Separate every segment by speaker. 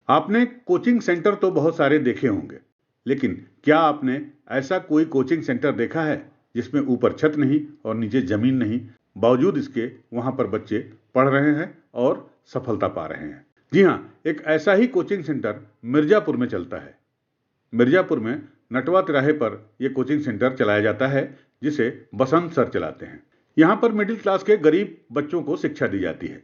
Speaker 1: आपने coaching centre तो बहुत सारे देखे होंगे, लेकिन क्या आपने ऐसा कोई कोचिंग सेंटर देखा है जिसमें ऊपर छत नहीं और नीचे जमीन नहीं, बावजूद इसके वहां पर बच्चे पढ़ रहे हैं और सफलता पा रहे हैं? जी हां, एक ऐसा ही कोचिंग सेंटर मिर्जापुर में चलता है। मिर्जापुर में नटवा तिराहे पर यह कोचिंग सेंटर चलाया जाता है, जिसे बसंत सर चलाते हैं। यहां पर मिडिल क्लास के गरीब बच्चों को शिक्षा दी जाती है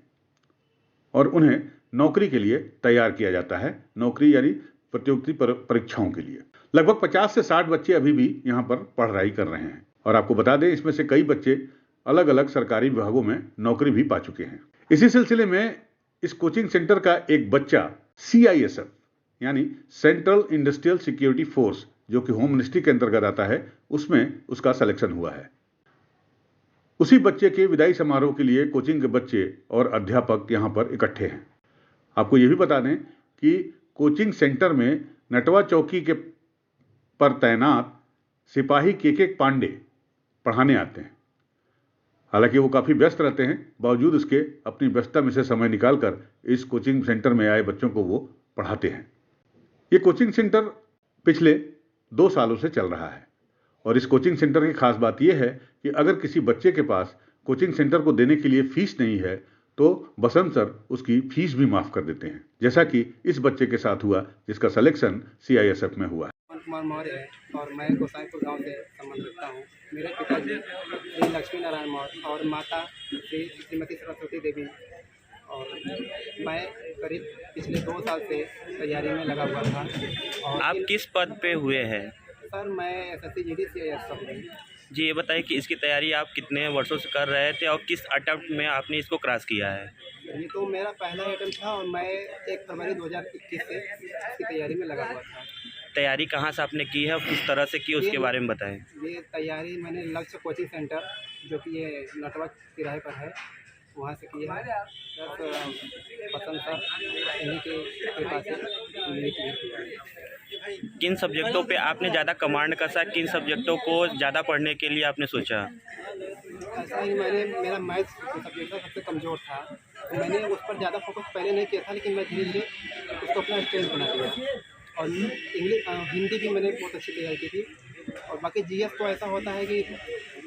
Speaker 1: और उन्हें नौकरी के लिए तैयार किया जाता है, नौकरी यानी प्रतियोगिता परीक्षाओं के लिए। लगभग 50 से 60 बच्चे अभी भी यहां पर पढ़ाई कर रहे हैं और आपको बता दें, इसमें से कई बच्चे अलग अलग सरकारी विभागों में नौकरी भी पा चुके हैं। इसी सिलसिले में इस कोचिंग सेंटर का एक बच्चा CISF यानी सेंट्रल इंडस्ट्रियल सिक्योरिटी फोर्स, जो कि होम मिनिस्ट्री के अंतर्गत आता है, उसमें उसका सिलेक्शन हुआ है। उसी बच्चे के विदाई समारोह के लिए कोचिंग के बच्चे और अध्यापक यहां पर इकट्ठे हैं। आपको यह भी बता दें कि कोचिंग सेंटर में नटवा चौकी के पर तैनात सिपाही के पांडे पढ़ाने आते हैं। हालांकि वो काफी व्यस्त रहते हैं, बावजूद उसके अपनी व्यस्तता में से समय निकालकर इस कोचिंग सेंटर में आए बच्चों को वो पढ़ाते हैं। ये कोचिंग सेंटर पिछले 2 सालों से चल रहा है और इस कोचिंग सेंटर की खास बात यह है कि अगर किसी बच्चे के पास कोचिंग सेंटर को देने के लिए फीस नहीं है तो बसंत सर उसकी फीस भी माफ कर देते हैं, जैसा कि इस बच्चे के साथ हुआ जिसका सिलेक्शन CISF में हुआ।
Speaker 2: कुमार मौर्य है और मैं गोसाईपुर गांव से संबंध रखता हूं। मेरे पिताजी श्री लक्ष्मी नारायण मौर्य और माता श्रीमती सरस्वती देवी, और मैं करीब पिछले 2 साल से तैयारी में लगा हुआ था। और
Speaker 3: आप किस पद पे हुए हैं?
Speaker 2: सर, मैं SSC GD CIS हूँ।
Speaker 3: जी, ये बताइए कि इसकी तैयारी आप कितने वर्षों से कर रहे थे और किस अटेम्प्ट में आपने इसको क्रॉस किया है?
Speaker 2: ये तो मेरा पहला अटेम्प्ट था और मैं 1 फरवरी 2021 से इसकी तैयारी में लगा हुआ था।
Speaker 3: तैयारी कहाँ से आपने की है और किस तरह से की, उसके बारे में बताएं।
Speaker 2: ये तैयारी मैंने लक्ष्य कोचिंग सेंटर, जो कि ये नटवा तिराहे पर है, वहाँ से की है। बसंत सर इन्हीं के कृपा से मेरी क्लियर किया है।
Speaker 3: किन सब्जेक्टों पे आपने ज़्यादा कमांड कसा, किन सब्जेक्टों को ज़्यादा पढ़ने के लिए आपने सोचा?
Speaker 2: ऐसा ही मेरा मैथ्स सब्जेक्ट सबसे कमज़ोर था, तो मैंने उस पर ज़्यादा फोकस पहले नहीं किया था, लेकिन मैं धीरे धीरे उसको अपना स्ट्रेंथ बना दिया। और हिंदी भी मैंने बहुत अच्छी तैयारी की थी। और बाकी GS तो ऐसा होता है कि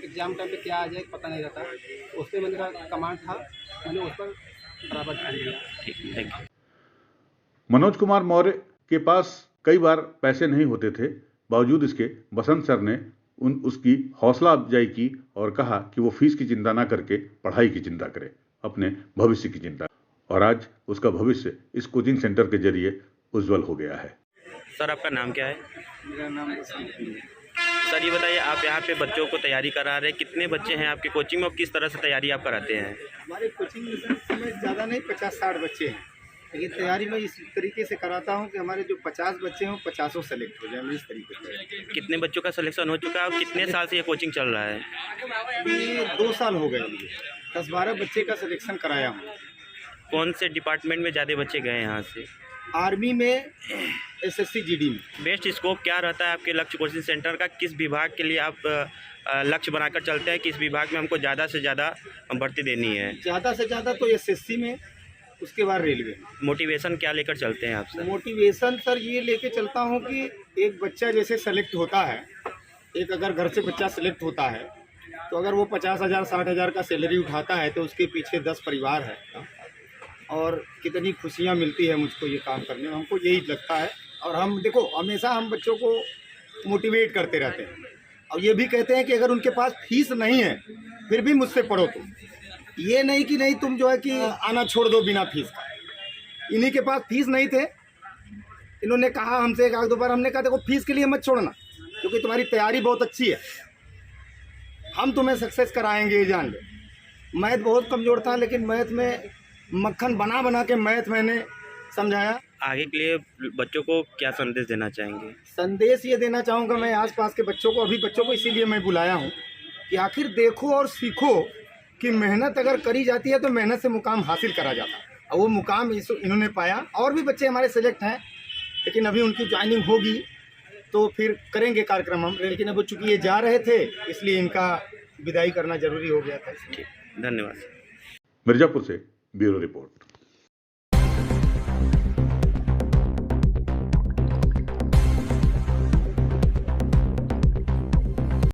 Speaker 2: एग्ज़ाम टाइम पे क्या आ जाए पता नहीं रहता, उस पर मेरा कमांड था, मैंने उस पर बराबर ध्यान दिया।
Speaker 3: Thank you.
Speaker 1: मनोज कुमार मौर्य के पास कई बार पैसे नहीं होते थे, बावजूद इसके बसंत सर ने उसकी हौसला अफजाई की और कहा कि वो फीस की चिंता ना करके पढ़ाई की चिंता करे, अपने भविष्य की चिंता। और आज उसका भविष्य इस कोचिंग सेंटर के जरिए उज्जवल हो गया है।
Speaker 3: सर, आपका नाम क्या है?
Speaker 2: मेरा नाम बसंत है।
Speaker 3: सर, ये बताइए, आप यहाँ पे बच्चों को तैयारी करा रहे हैं, कितने बच्चे हैं आपकी कोचिंग में और किस तरह से तैयारी आप कराते हैं?
Speaker 2: हमारे कोचिंग में सर इस समय ज़्यादा नहीं, 50-60 बच्चे हैं, लेकिन तैयारी मैं इस तरीके से कराता हूँ कि हमारे जो 50 बच्चे हैं 50 सेलेक्ट हो जाए, इस तरीके से।
Speaker 3: कितने बच्चों का सिलेक्शन हो चुका है और कितने साल से ये कोचिंग चल रहा है?
Speaker 2: ये 2 साल हो गए मुझे, 10-12 बच्चे का सिलेक्शन कराया हूँ।
Speaker 3: कौन से डिपार्टमेंट में ज़्यादा बच्चे गए यहाँ से?
Speaker 2: आर्मी में, SSC GD में।
Speaker 3: बेस्ट स्कोप क्या रहता है आपके लक्ष्य कोचिंग सेंटर का? किस विभाग के लिए आप लक्ष्य बनाकर चलते हैं, किस विभाग में हमको ज़्यादा से ज़्यादा भर्ती देनी है?
Speaker 2: ज़्यादा से ज़्यादा तो SSC में, उसके बाद रेलवे।
Speaker 3: मोटिवेशन क्या लेकर चलते हैं आप सर?
Speaker 2: मोटिवेशन सर ये लेके चलता हूँ कि एक बच्चा जैसे सेलेक्ट होता है, एक अगर घर से बच्चा सेलेक्ट होता है तो अगर वो 50,000 60,000 का सैलरी उठाता है तो उसके पीछे 10 परिवार है, और कितनी खुशियाँ मिलती है मुझको ये काम करने में, हमको यही लगता है। और हम देखो, हमेशा हम बच्चों को मोटिवेट करते रहते हैं और ये भी कहते हैं कि अगर उनके पास फीस नहीं है फिर भी मुझसे पढ़ो तुम, ये नहीं कि नहीं तुम जो है कि आना छोड़ दो बिना फीस का। इन्हीं के पास फीस नहीं थे, इन्होंने कहा हमसे 1-2 बार, हमने कहा देखो फीस के लिए मत छोड़ना, क्योंकि तुम्हारी तैयारी बहुत अच्छी है, हम तुम्हें सक्सेस कराएंगे, ये जान लो। मैथ बहुत कमज़ोर था, लेकिन मैथ में मक्खन बना बना के मैथ मैंने समझाया।
Speaker 3: आगे के लिए बच्चों को क्या संदेश देना चाहेंगे?
Speaker 2: संदेश ये देना चाहूँगा मैं आसपास के बच्चों को, अभी बच्चों को इसीलिए मैं बुलाया हूँ कि आखिर देखो और सीखो कि मेहनत अगर करी जाती है तो मेहनत से मुकाम हासिल करा जाता है, और वो मुकाम इन्होंने पाया। और भी बच्चे हमारे सेलेक्ट हैं, लेकिन अभी उनकी ज्वाइनिंग होगी तो फिर करेंगे कार्यक्रम हम, लेकिन अब चूँकि ये जा रहे थे इसलिए इनका विदाई करना जरूरी हो गया था।
Speaker 3: धन्यवाद।
Speaker 1: मिर्जापुर से ब्यूरो रिपोर्ट।